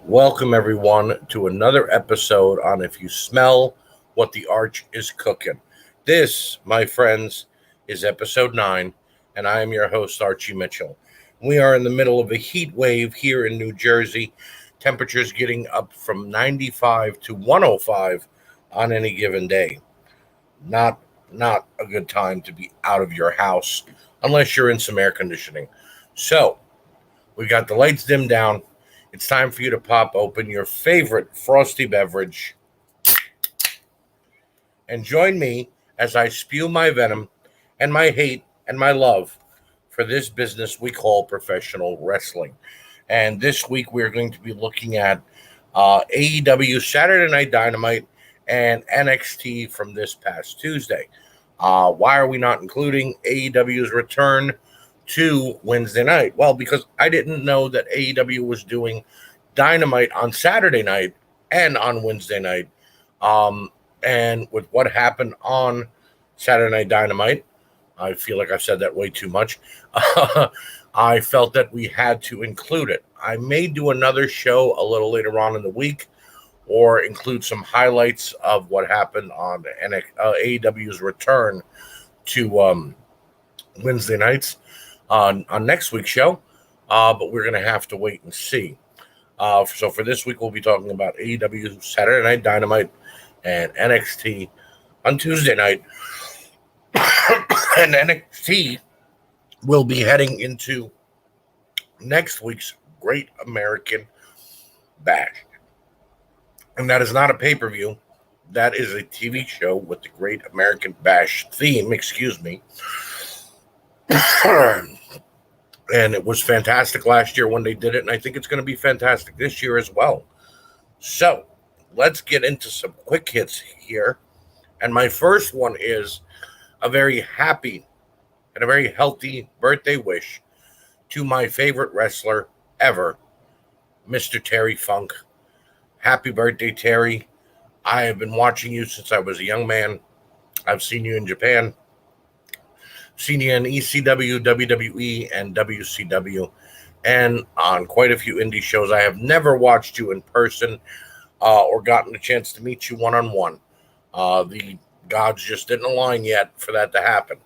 Welcome, everyone, to another episode on If You Smell What the Arch is Cooking. This, my friends, is episode 9, and I am your host, Archie Mitchell. We are in the middle of a heat wave here in New Jersey. Temperatures getting up from 95 to 105 on any given day. Not not a good time to be out of your house unless you're in some air conditioning. So, we got the lights dimmed down. It's time for you to pop open your favorite frosty beverage and join me as I spew my venom and my hate and my love for this business we call professional wrestling. And this week we're going to be looking at AEW Saturday Night Dynamite and NXT from this past Tuesday. Why are we not including AEW's return to Wednesday night? Well, because I didn't know that AEW was doing Dynamite on Saturday night and on Wednesday night. And with what happened on Saturday Night Dynamite, I feel like I've said that way too much. I felt that we had to include it. I may do another show a little later on in the week or include some highlights of what happened on AEW's return to Wednesday nights on next week's show, but we're going to have to wait and see. So for this week, we'll be talking about AEW Saturday Night Dynamite and NXT on Tuesday night. And NXT will be heading into next week's Great American Bash. And that is not a pay-per-view. That is a TV show with the Great American Bash theme, excuse me. And it was fantastic last year when they did it, and I think it's going to be fantastic this year as well. So, let's get into some quick hits here. And my first one is a very happy and a very healthy birthday wish to my favorite wrestler ever, Mr. Terry Funk. Happy birthday, Terry. I have been watching you since I was a young man. I've seen you in Japan, seen you in ECW, WWE, and WCW, and on quite a few indie shows. I have never watched you in person or gotten a chance to meet you one-on-one. The gods just didn't align yet for that to happen.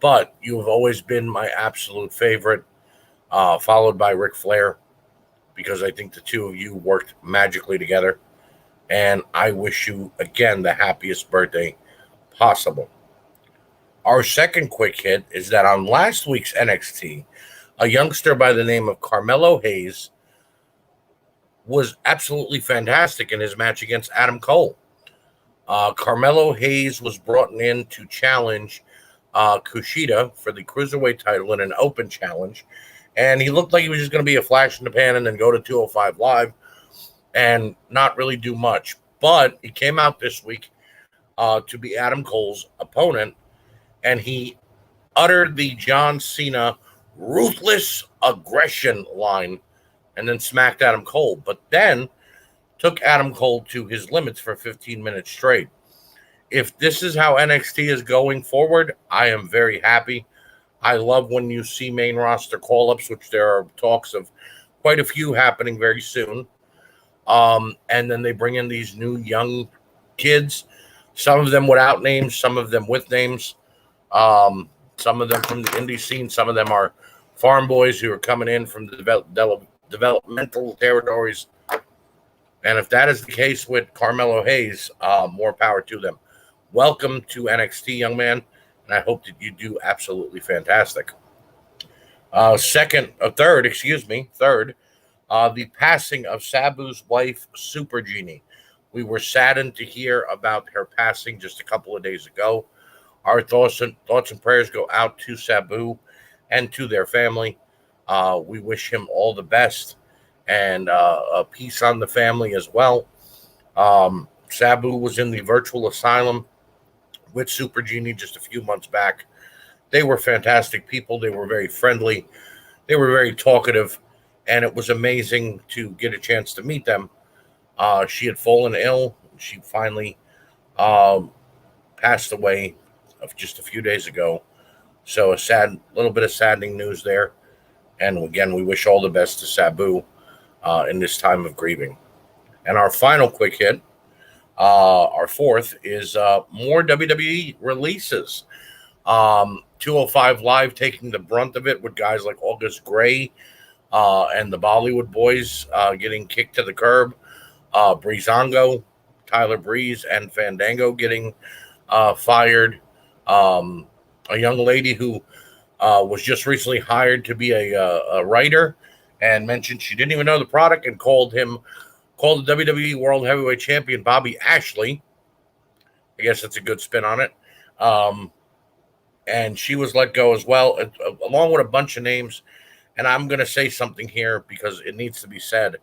But you have always been my absolute favorite, followed by Ric Flair, because I think the two of you worked magically together. And I wish you, again, the happiest birthday possible. Our second quick hit is that on last week's NXT, a youngster by the name of Carmelo Hayes was absolutely fantastic in his match against Adam Cole. Carmelo Hayes was brought in to challenge Kushida for the Cruiserweight title in an open challenge. And he looked like he was just going to be a flash in the pan and then go to 205 Live and not really do much. But he came out this week to be Adam Cole's opponent, and he uttered the John Cena ruthless aggression line and then smacked Adam Cole, but then took Adam Cole to his limits for 15 minutes straight. If this is how NXT is going forward, I am very happy. I love when you see main roster call-ups, which there are talks of quite a few happening very soon. And then they bring in these new young kids, some of them without names, some of them with names. Some of them from the indie scene, some of them are farm boys who are coming in from the developmental territories. And if that is the case with Carmelo Hayes, more power to them. Welcome to NXT, young man, and I hope that you do absolutely fantastic. Third, the passing of Sabu's wife, Super Genie. We were saddened to hear about her passing just a couple of days ago. Our thoughts and prayers go out to Sabu and to their family. We wish him all the best and a peace on the family as well. Sabu was in the virtual asylum with Super Genie just a few months back. They were fantastic people. They were very friendly. They were very talkative, and it was amazing to get a chance to meet them. She had fallen ill. She finally passed away of just a few days ago. So a little bit of saddening news there. And again, we wish all the best to Sabu. in this time of grieving. And our final quick hit, our fourth, is more WWE releases. 205 Live taking the brunt of it with guys like August Gray and the Bollywood Boys getting kicked to the curb. Breezango, Tyler Breeze, and Fandango getting fired. Um, a young lady who was just recently hired to be a writer and mentioned she didn't even know the product and called the WWE World Heavyweight Champion Bobby Ashley. I guess that's a good spin on it. And she was let go as well, along with a bunch of names. And I'm going to say something here because it needs to be said.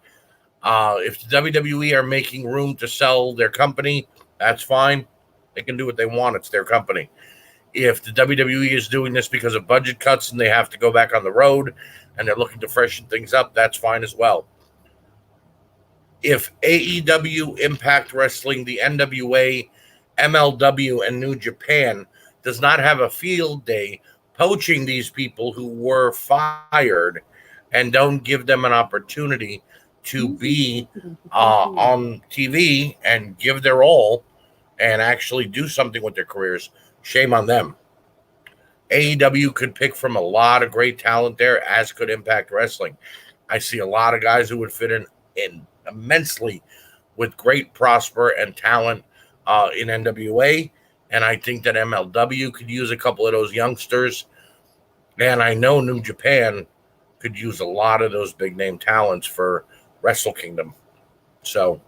If the WWE are making room to sell their company, that's fine. They can do what they want. It's their company. If the WWE is doing this because of budget cuts and they have to go back on the road and they're looking to freshen things up, that's fine as well. If AEW, Impact Wrestling, the NWA, MLW, and New Japan does not have a field day poaching these people who were fired and don't give them an opportunity to be on TV and give their all and actually do something with their careers, shame on them. AEW could pick from a lot of great talent there, as could Impact Wrestling. I see a lot of guys who would fit in immensely with great prosper and talent in NWA. And I think that MLW could use a couple of those youngsters. And I know New Japan could use a lot of those big name talents for Wrestle Kingdom. So,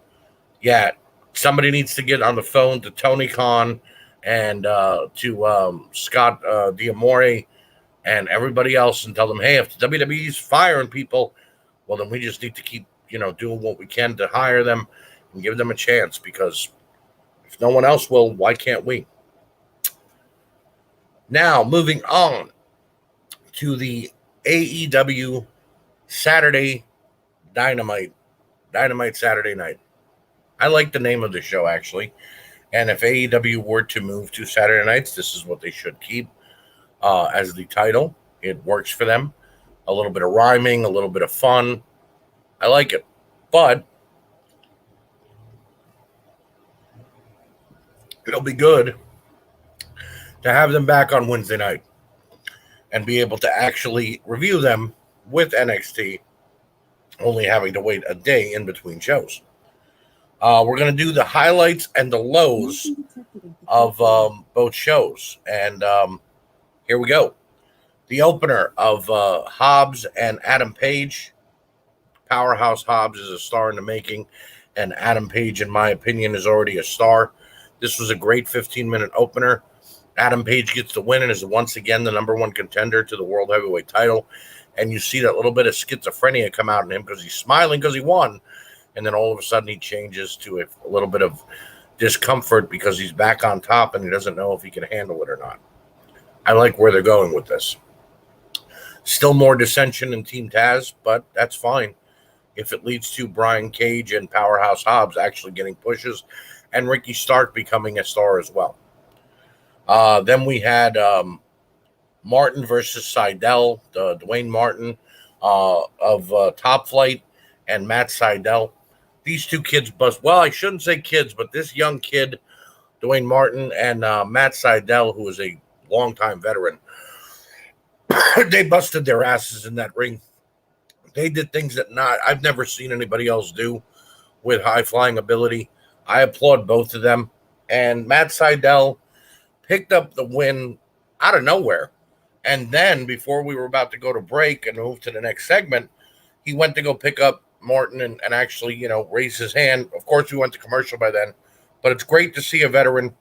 yeah, somebody needs to get on the phone to Tony Khan and to Scott D'Amore and everybody else and tell them, hey, if the WWE is firing people, well, then we just need to keep, doing what we can to hire them and give them a chance, because if no one else will, why can't we? Now, moving on to the AEW Saturday Dynamite Saturday Night. I like the name of the show, actually. And if AEW were to move to Saturday nights, this is what they should keep as the title. It works for them. A little bit of rhyming, a little bit of fun. I like it. But it'll be good to have them back on Wednesday night and be able to actually review them with NXT, only having to wait a day in between shows. We're going to do the highlights and the lows of both shows. And here we go. The opener of Hobbs and Adam Page. Powerhouse Hobbs is a star in the making, and Adam Page, in my opinion, is already a star. This was a great 15-minute opener. Adam Page gets the win and is once again the number one contender to the World Heavyweight title. And you see that little bit of schizophrenia come out in him because he's smiling because he won. And then all of a sudden he changes to a little bit of discomfort because he's back on top and he doesn't know if he can handle it or not. I like where they're going with this. Still more dissension in Team Taz, but that's fine if it leads to Brian Cage and Powerhouse Hobbs actually getting pushes and Ricky Stark becoming a star as well. Then we had Martin versus Sydal, Dwayne Martin of Top Flight and Matt Sydal. These two kids bust. Well, I shouldn't say kids, but this young kid, Dwayne Martin, and Matt Sydal, who is a longtime veteran, they busted their asses in that ring. They did things that I've never seen anybody else do with high flying ability. I applaud both of them. And Matt Sydal picked up the win out of nowhere. And then before we were about to go to break and move to the next segment, he went to go pick up Martin and actually, raise his hand. Of course, we went to commercial by then. But it's great to see a veteran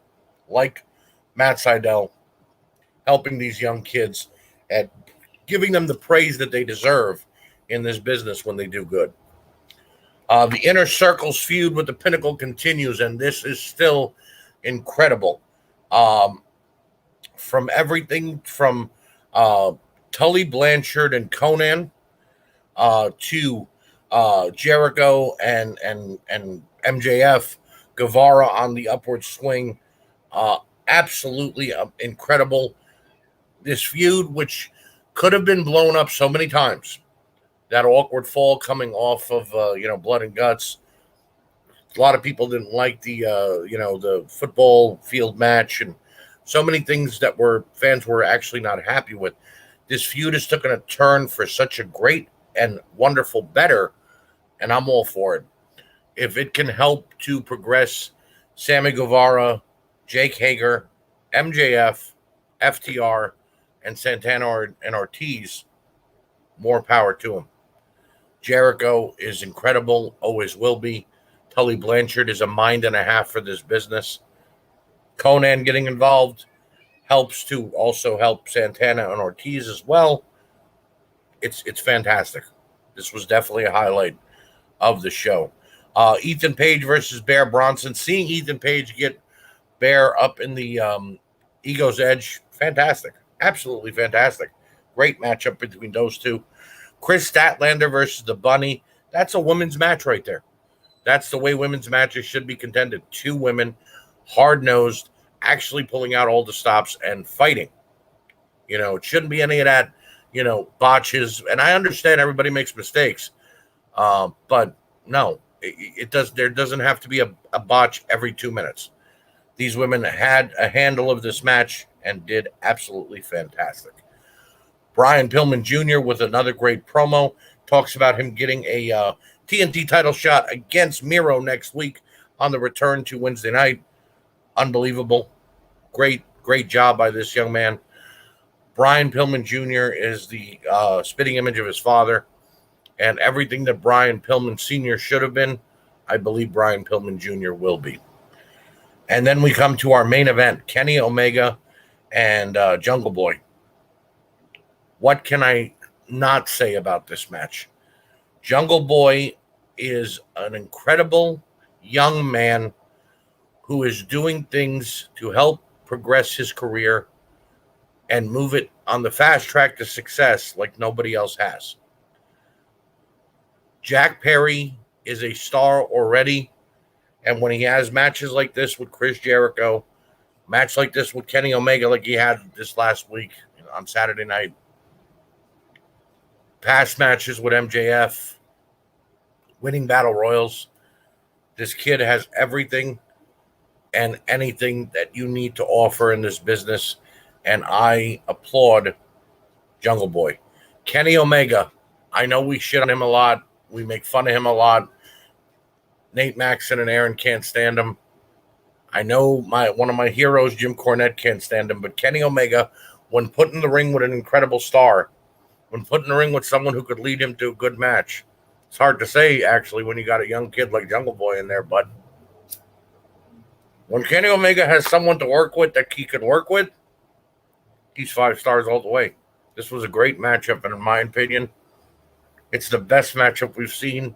like Matt Sydal helping these young kids and giving them the praise that they deserve in this business when they do good. The Inner Circle's feud with the Pinnacle continues, and this is still incredible. From everything from Tully Blanchard and Conan to Jericho and MJF, Guevara on the upward swing. Absolutely incredible. This feud, which could have been blown up so many times, That awkward fall coming off of blood and guts. A lot of people didn't like the football field match, and so many things that were fans were actually not happy with. This feud has taken a turn for such a great and wonderful better, and I'm all for it. If it can help to progress Sammy Guevara, Jake Hager, MJF, FTR, and Santana and Ortiz, more power to them. Jericho is incredible, always will be. Tully Blanchard is a mind and a half for this business. Conan getting involved helps to also help Santana and Ortiz as well. It's fantastic. This was definitely a highlight of the show. Ethan Page versus Bear Bronson. Seeing Ethan Page get Bear up in the Ego's Edge, fantastic. Absolutely fantastic. Great matchup between those two. Chris Statlander versus the Bunny. That's a women's match right there. That's the way women's matches should be contended. Two women, hard-nosed, actually pulling out all the stops and fighting. It shouldn't be any of that, botches. And I understand everybody makes mistakes. But no, it does. There doesn't have to be a botch every 2 minutes. These women had a handle of this match and did absolutely fantastic. Brian Pillman Jr. with another great promo talks about him getting a TNT title shot against Miro next week on the return to Wednesday night. Unbelievable. Great job by this young man. Brian Pillman Jr. is the spitting image of his father, and everything that Brian Pillman Sr. should have been, I believe Brian Pillman Jr. will be. And then we come to our main event, Kenny Omega and Jungle Boy. What can I not say about this match? Jungle Boy is an incredible young man who is doing things to help progress his career and move it on the fast track to success like nobody else has. Jack Perry is a star already, and when he has matches like this with Chris Jericho, match like this with Kenny Omega like he had this last week on Saturday night, past matches with MJF, winning battle royals. This kid has everything and anything that you need to offer in this business, and I applaud Jungle Boy. Kenny Omega, I know we shit on him a lot. We make fun of him a lot. Nate Maxson and Aaron can't stand him. I know one of my heroes, Jim Cornette, can't stand him, but Kenny Omega, when put in the ring with an incredible star, when put in the ring with someone who could lead him to a good match, it's hard to say, actually, when you got a young kid like Jungle Boy in there, but when Kenny Omega has someone to work with that he could work with, he's 5 stars all the way. This was a great matchup, and in my opinion, it's the best matchup we've seen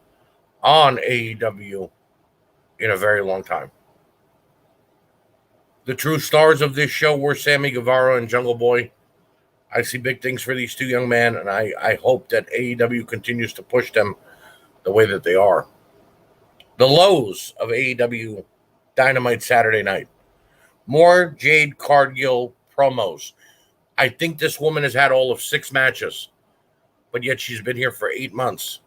on AEW in a very long time. The true stars of this show were Sammy Guevara and Jungle Boy. I see big things for these two young men, and I hope that AEW continues to push them the way that they are. The lows of AEW Dynamite Saturday night. More Jade Cargill promos. I think this woman has had all of 6 matches, but yet she's been here for 8 months.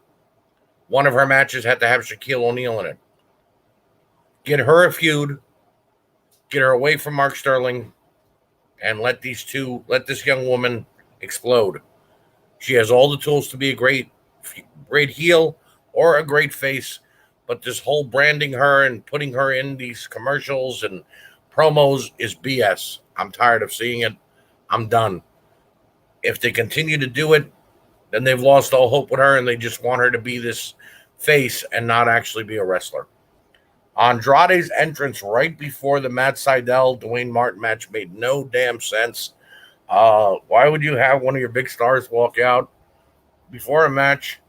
One of her matches had to have Shaquille O'Neal in it. Get her a feud, get her away from Mark Sterling, and let this young woman explode. She has all the tools to be a great heel or a great face, but this whole branding her and putting her in these commercials and promos is BS. I'm tired of seeing it. I'm done. If they continue to do it, then they've lost all hope with her, and they just want her to be this face and not actually be a wrestler. Andrade's entrance right before the Matt Sydal Dwayne Martin match made no damn sense. Why would you have one of your big stars walk out before a match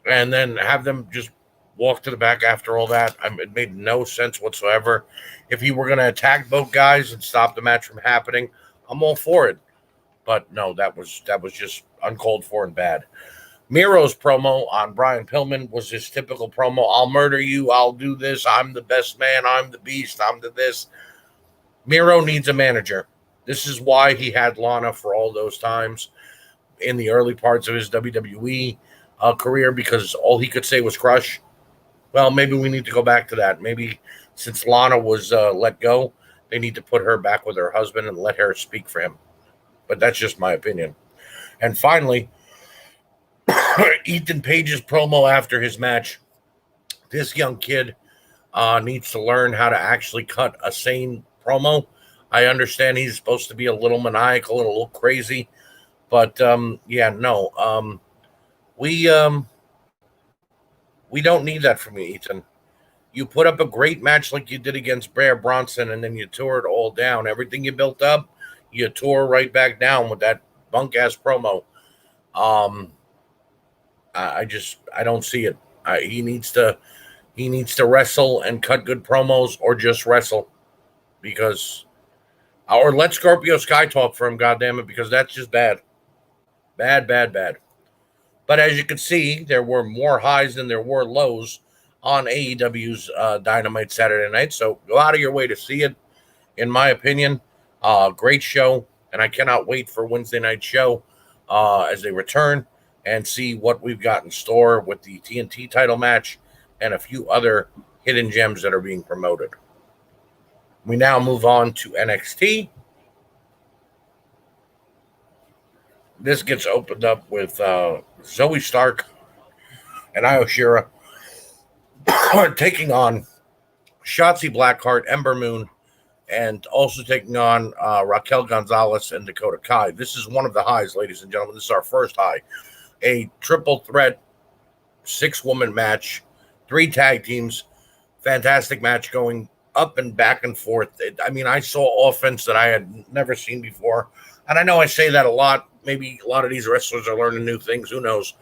and then have them just walk to the back after all that? It made no sense whatsoever. If you were going to attack both guys and stop the match from happening, I'm all for it. But no, that was just uncalled for and bad. Miro's promo on Brian Pillman was his typical promo. I'll murder you. I'll do this. I'm the best man. I'm the beast. I'm the this. Miro needs a manager. This is why he had Lana for all those times. in the early parts of his WWE career because all he could say was crush. Well, maybe we need to go back to that. Maybe since Lana was let go, they need to put her back with her husband and let her speak for him. But that's just my opinion. And finally, Ethan Page's promo after his match. This young kid needs to learn how to actually cut a sane promo. I understand he's supposed to be a little maniacal and a little crazy, but we we don't need that from you, Ethan. You put up a great match like you did against Bear Bronson, and then you tore it all down. Everything you built up, you tore right back down with that bunk ass promo. Um, I don't see it. He needs to wrestle and cut good promos, or just wrestle, because or let Scorpio Sky talk for him. Goddamn it, because that's just bad, bad, bad, bad. But as you can see, there were more highs than there were lows on AEW's Dynamite Saturday night. So go out of your way to see it. In my opinion, great show, and I cannot wait for Wednesday night show as they return and see what we've got in store with the TNT title match and a few other hidden gems that are being promoted. We now move on to NXT. This gets opened up with Zoe Stark and Io Shirai taking on Shotzi Blackheart, Ember Moon, and also taking on Raquel Gonzalez and Dakota Kai. This is one of the highs, ladies and gentlemen. This is our first high. A triple threat, 6-woman match, 3 tag teams. Fantastic match going up and back and forth. I saw offense that I had never seen before. And I know I say that a lot. Maybe a lot of these wrestlers are learning new things. Who knows?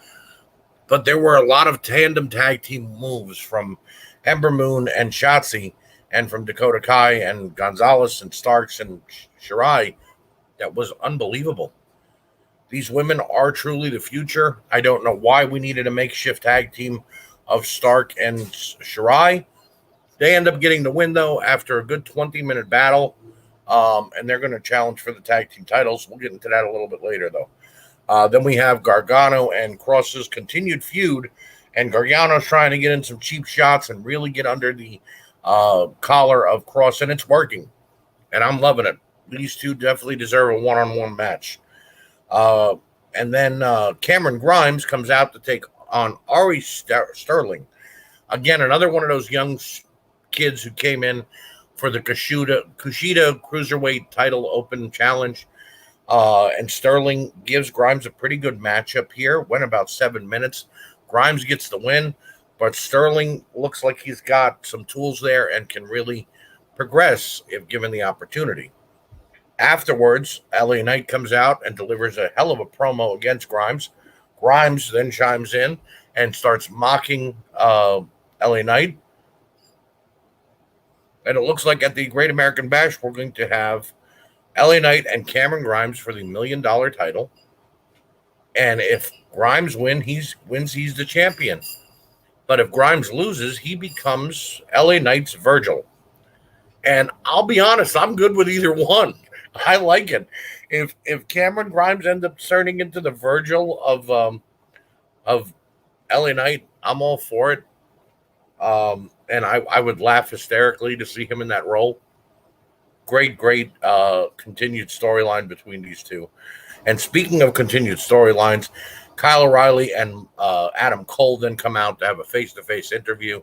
But there were a lot of tandem tag team moves from Ember Moon and Shotzi, and from Dakota Kai and Gonzalez and Starks and Shirai. That was unbelievable. These women are truly the future. I don't know why we needed a makeshift tag team of Stark and Shirai. They end up getting the win, though, after a good 20-minute battle. And they're going to challenge for the tag team titles. We'll get into that a little bit later, though. Then we have Gargano and Cross's continued feud. And Gargano's trying to get in some cheap shots and really get under the collar of Cross. And it's working. And I'm loving it. These two definitely deserve a one-on-one match. And then Cameron Grimes comes out to take on Ari Sterling. Again, another one of those young kids who came in for the Kushida Cruiserweight title open challenge. And Sterling gives Grimes a pretty good matchup here. Went about 7 minutes. Grimes gets the win, but Sterling looks like he's got some tools there and can really progress if given the opportunity. Afterwards, LA Knight comes out and delivers a hell of a promo against Grimes. Grimes then chimes in and starts mocking LA Knight. And it looks like at the Great American Bash, we're going to have LA Knight and Cameron Grimes for the $1 million title. And if Grimes he's the champion. But if Grimes loses, he becomes LA Knight's Virgil. And I'll be honest, I'm good with either one. I like it. If Cameron Grimes ends up turning into the Virgil of LA Knight, I'm all for it. And I would laugh hysterically to see him in that role. Great continued storyline between these two. And speaking of continued storylines, Kyle O'Reilly and Adam Cole then come out to have a face-to-face interview.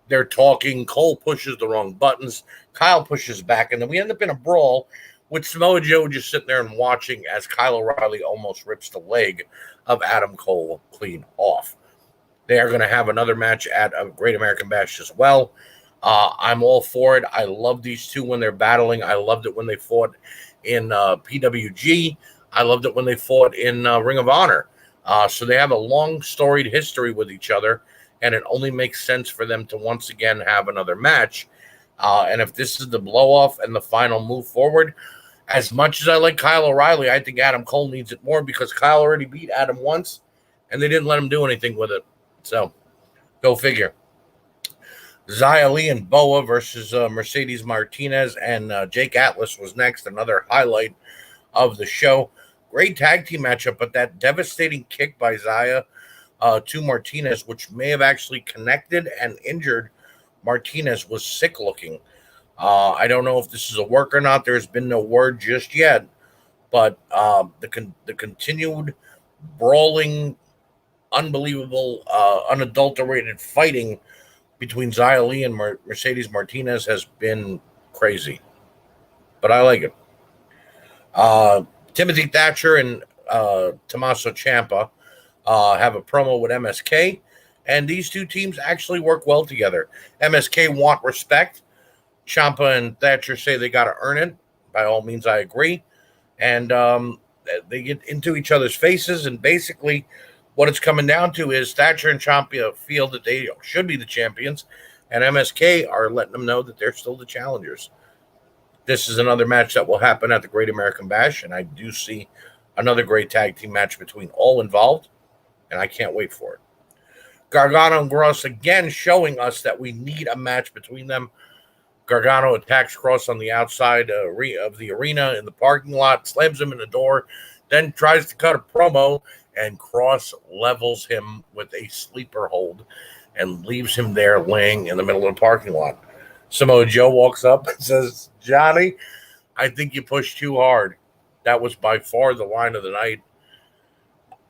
They're talking. Cole pushes the wrong buttons. Kyle pushes back, and then we end up in a brawl with Samoa Joe just sitting there and watching as Kyle O'Reilly almost rips the leg of Adam Cole clean off. They are going to have another match at a Great American Bash as well. I'm all for it. I love these two when they're battling. I loved it when they fought in PWG. I loved it when they fought in Ring of Honor. So they have a long storied history with each other, and it only makes sense for them to once again have another match. And if this is the blow-off and the final move forward, as much as I like Kyle O'Reilly, I think Adam Cole needs it more because Kyle already beat Adam once, and they didn't let him do anything with it. So, go figure. Xia Li and Boa versus Mercedes Martinez and Jake Atlas was next. Another highlight of the show. Great tag team matchup, but that devastating kick by Zaya to Martinez, which may have actually connected and injured Martinez, was sick looking. I don't know if this is a work or not. There's been no word just yet, but the continued brawling, unbelievable, unadulterated fighting between Xia Li and Mercedes Martinez has been crazy. But I like it. Uh, Timothy Thatcher and Tommaso Ciampa have a promo with MSK, and these two teams actually work well together. MSK want respect. Ciampa and Thatcher say they got to earn it. By all means, I agree. And they get into each other's faces, and basically what it's coming down to is Thatcher and Ciampa feel that they should be the champions, and MSK are letting them know that they're still the challengers. This is another match that will happen at the Great American Bash, and I do see another great tag team match between all involved, and I can't wait for it. Gargano and Cross again showing us that we need a match between them. Gargano attacks Cross on the outside of the arena in the parking lot, slams him in the door, then tries to cut a promo, and Cross levels him with a sleeper hold and leaves him there laying in the middle of the parking lot. Samoa Joe walks up and says, "Johnny, I think you pushed too hard." That was by far the line of the night.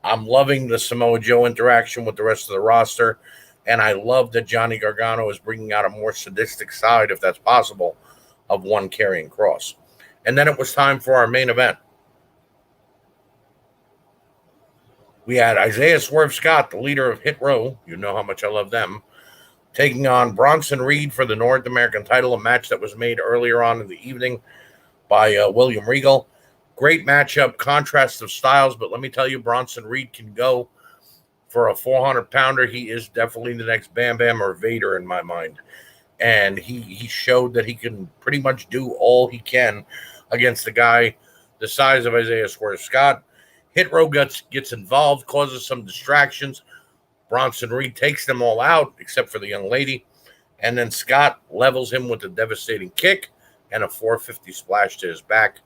I'm loving the Samoa Joe interaction with the rest of the roster, and I love that Johnny Gargano is bringing out a more sadistic side, if that's possible, of one carrying Cross. And then it was time for our main event. We had Isaiah Swerve Scott, the leader of Hit Row. You know how much I love them. Taking on Bronson Reed for the North American title, a match that was made earlier on in the evening by William Regal. Great matchup, contrast of styles, but let me tell you, Bronson Reed can go for a 400-pounder. He is definitely the next Bam Bam or Vader in my mind. And he showed that he can pretty much do all he can against a guy the size of Isaiah Swerve Scott. Hit Row gets involved, causes some distractions. Bronson Reed takes them all out, except for the young lady. And then Scott levels him with a devastating kick and a 450 splash to his back.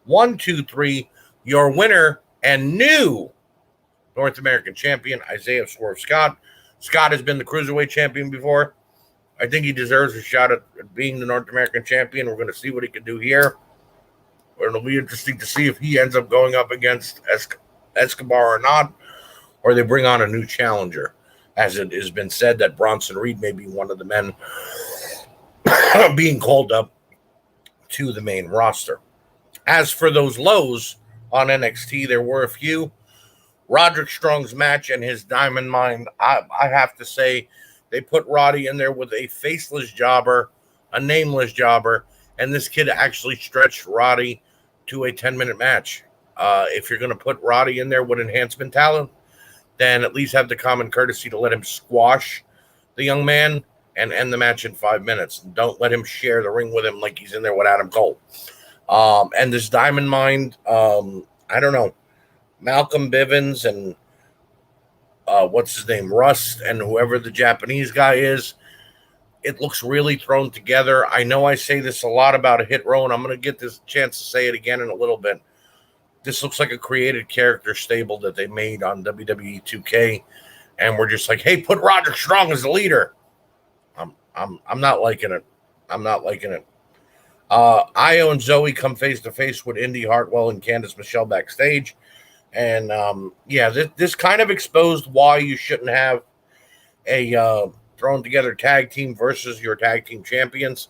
1, 2, 3. Your winner and new North American champion, Isaiah Swerve Scott. Scott has been the Cruiserweight champion before. I think he deserves a shot at being the North American champion. We're going to see what he can do here. It'll be interesting to see if he ends up going up against Escobar or not, or they bring on a new challenger, as it has been said that Bronson Reed may be one of the men being called up to the main roster. As for those lows on NXT, there were a few. Roderick Strong's match and his Diamond Mine, I have to say, they put Roddy in there with a faceless jobber, a nameless jobber, and this kid actually stretched Roddy to a 10-minute match. If you're going to put Roddy in there with enhancement talent, then at least have the common courtesy to let him squash the young man and end the match in 5 minutes. Don't let him share the ring with him like he's in there with Adam Cole. And this Diamond Mine, I don't know, Malcolm Bivens and what's his name, Rust, and whoever the Japanese guy is, it looks really thrown together. I know I say this a lot about a Hit Row, and I'm going to get this chance to say it again in a little bit. This looks like a created character stable that they made on WWE 2K, and we're just like, hey, put Roderick Strong as the leader. I'm not liking it. I'm not liking it. Io and Zoe come face to face with Indy Hartwell and Candice Michelle backstage, and this kind of exposed why you shouldn't have a thrown together tag team versus your tag team champions.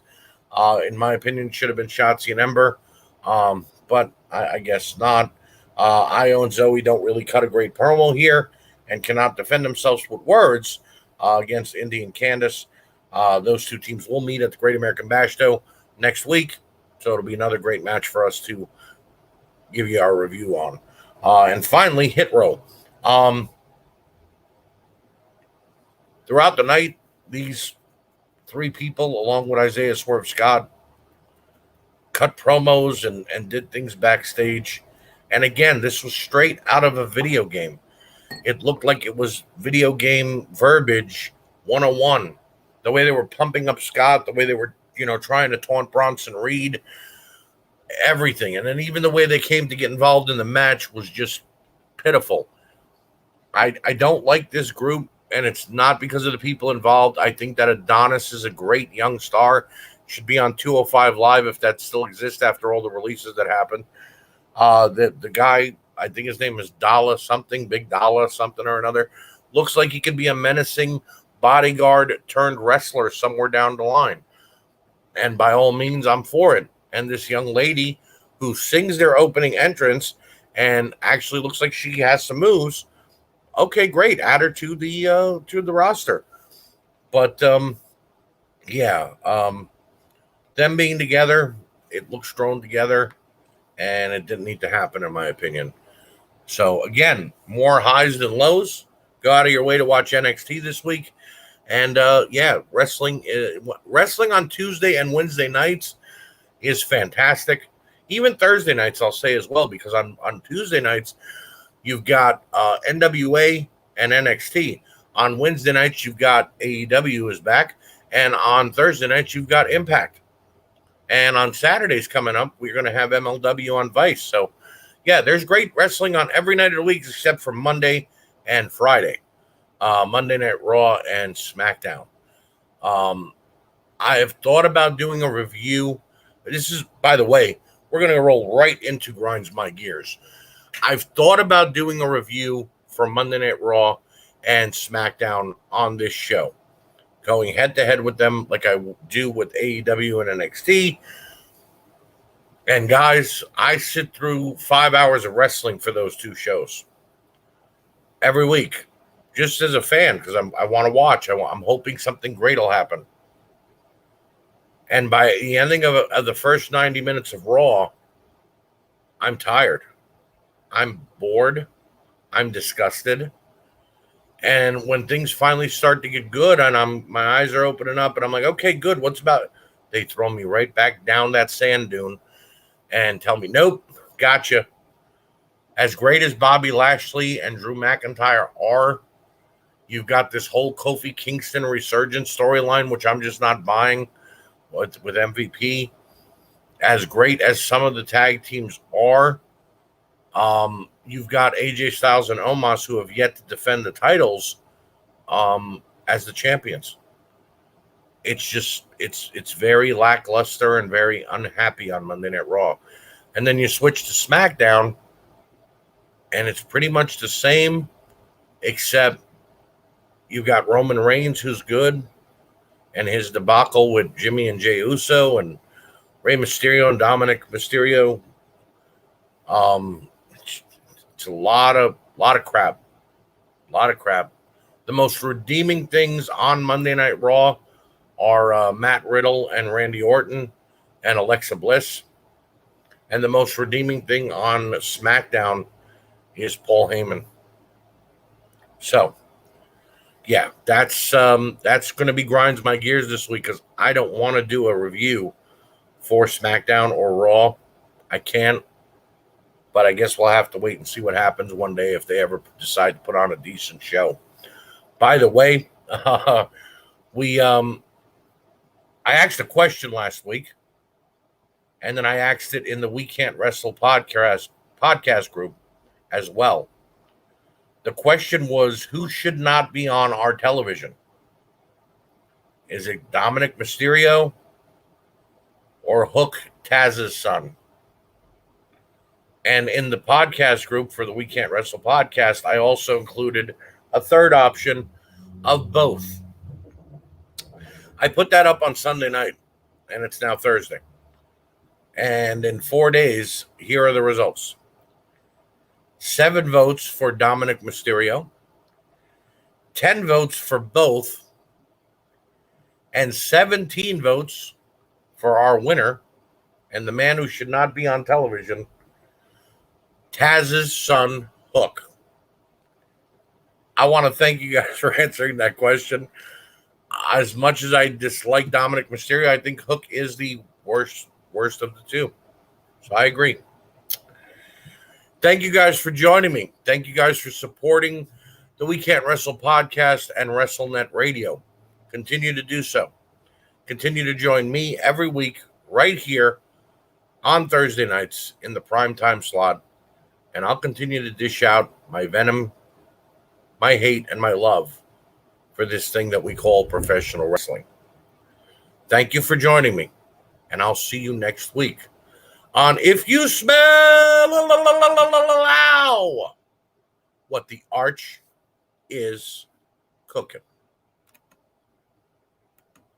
In my opinion, should have been Shotzi and Ember, but I guess not. Io and Zoe don't really cut a great promo here and cannot defend themselves with words against Indy and Candice. Those two teams will meet at the Great American Bash, though, next week, so it'll be another great match for us to give you our review on. And finally, Hit Row. Throughout the night, these three people, along with Isaiah Swerve Scott, cut promos and did things backstage. And again, this was straight out of a video game. It looked like it was video game verbiage 101. The way they were pumping up Scott, the way they were, trying to taunt Bronson Reed. everything. And then even the way they came to get involved in the match was just pitiful. I don't like this group, and it's not because of the people involved. I think that Adonis is a great young star. Should be on 205 Live if that still exists after all the releases that happened. The guy, I think his name is Dalla something, Big Dalla something or another. Looks like he could be a menacing bodyguard turned wrestler somewhere down the line. And by all means, I'm for it. And this young lady who sings their opening entrance and actually looks like she has some moves. Okay, great. Add her to the roster. But yeah, them being together, it looks thrown together, and it didn't need to happen, in my opinion. So again, more highs than lows. Go out of your way to watch NXT this week. And yeah, wrestling on Tuesday and Wednesday nights is fantastic. Even Thursday nights, I'll say as well, because on Tuesday nights, you've got NWA and NXT. On Wednesday nights, you've got AEW is back. And on Thursday nights, you've got Impact. And on Saturdays coming up, we're going to have MLW on Vice. So, yeah, there's great wrestling on every night of the week except for Monday and Friday. Monday Night Raw and SmackDown. I have thought about doing a review. This is, by the way, we're going to roll right into Grinds My Gears. I've thought about doing a review for Monday Night Raw and SmackDown on this show, going head-to-head with them like I do with AEW and NXT. And guys, I sit through 5 hours of wrestling for those two shows every week, just as a fan, because I want to watch. I'm hoping something great will happen. And by the ending of the first 90 minutes of Raw, I'm tired. I'm bored. I'm disgusted. And when things finally start to get good and my eyes are opening up and I'm like, okay, good. What's about it? They throw me right back down that sand dune and tell me, nope, gotcha. As great as Bobby Lashley and Drew McIntyre are, you've got this whole Kofi Kingston resurgence storyline, which I'm just not buying with MVP. As great as some of the tag teams are, you've got AJ Styles and Omos who have yet to defend the titles as the champions. It's just it's very lackluster and very unhappy on Monday Night Raw. And then you switch to SmackDown, and it's pretty much the same, except you've got Roman Reigns, who's good, and his debacle with Jimmy and Jey Uso and Rey Mysterio and Dominic Mysterio. It's a lot of crap. A lot of crap. The most redeeming things on Monday Night Raw are Matt Riddle and Randy Orton and Alexa Bliss. And the most redeeming thing on SmackDown is Paul Heyman. So, yeah, that's going to be Grinds My Gears this week because I don't want to do a review for SmackDown or Raw. I can't. But I guess we'll have to wait and see what happens one day if they ever decide to put on a decent show. By the way, I asked a question last week, and then I asked it in the We Can't Wrestle podcast group as well. The question was, who should not be on our television? Is it Dominic Mysterio or Hook, Taz's son? And in the podcast group for the We Can't Wrestle podcast, I also included a third option of both. I put that up on Sunday night, and it's now Thursday. And in 4 days, here are the results. 7 votes for Dominic Mysterio, 10 votes for both, and 17 votes for our winner and the man who should not be on television, Taz's son, Hook. I want to thank you guys for answering that question. As much as I dislike Dominic Mysterio, I think Hook is the worst of the two. So I agree. Thank you guys for joining me. Thank you guys for supporting the We Can't Wrestle podcast and WrestleNet Radio. Continue to do so. Continue to join me every week right here on Thursday nights in the primetime slot. And I'll continue to dish out my venom, my hate, and my love for this thing that we call professional wrestling. Thank you for joining me, and I'll see you next week on If You Smell what the Arch is Cooking.